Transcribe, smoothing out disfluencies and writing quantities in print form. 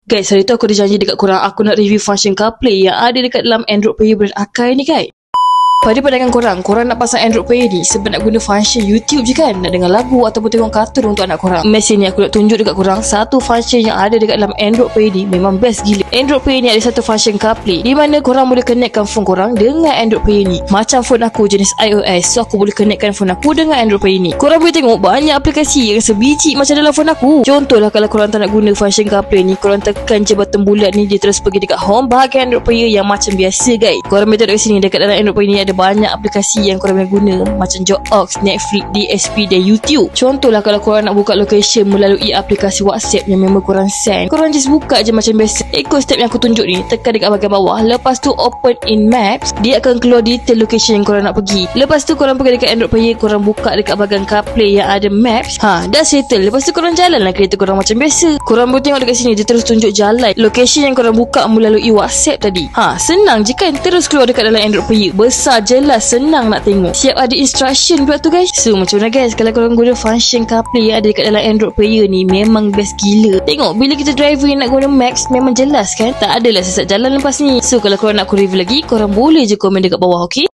Guys, hari tu aku ada janji dekat korang aku nak review function CarPlay yang ada dekat dalam Android Player brand Akai ni guys. Pada pandangan korang nak pasang Android Player ni sebab nak guna function YouTube je kan? Nak dengar lagu ataupun tengok kartun untuk anak korang. Mesin ni aku nak tunjuk dekat korang satu function yang ada dekat dalam Android Player ni memang best gila. Android Player ni ada satu function CarPlay di mana korang boleh connectkan phone korang dengan Android Player ni. Macam phone aku jenis iOS, so aku boleh connectkan phone aku dengan Android Player ni. Korang boleh tengok banyak aplikasi yang sebiji macam dalam phone aku. Contohlah kalau korang tak nak guna function CarPlay ni, korang tekan je button bulat ni, dia terus pergi dekat home bahagian Android Player yang macam biasa guys. Korang boleh tengok kat sini dekat dalam Android Player ni ada banyak aplikasi yang korang boleh guna macam Joox, Netflix, DSP dan YouTube. Contohlah kalau korang nak buka location melalui aplikasi WhatsApp yang memang korang send, korang just buka je macam biasa. Ikut step yang aku tunjuk ni, tekan dekat bahagian bawah, lepas tu open in Maps, dia akan keluar detail location yang korang nak pergi. Lepas tu korang pergi dekat Android Player, korang buka dekat bahagian CarPlay yang ada Maps, dah settle. Lepas tu korang jalan lah kereta korang macam biasa. Korang boleh tengok dekat sini, dia terus tunjuk jalan location yang korang buka melalui WhatsApp tadi. Senang je kan, terus keluar dekat dalam Android Player, besar jelas, senang nak tengok. Siap ada instruction pula tu guys. So macam mana guys, kalau korang guna function CarPlay yang ada dekat dalam Android Player ni memang best gila. Tengok bila kita driver yang nak guna Max memang jelas kan, tak adalah sesat jalan lepas ni. So kalau korang nak aku review lagi, korang boleh je komen dekat bawah, okay?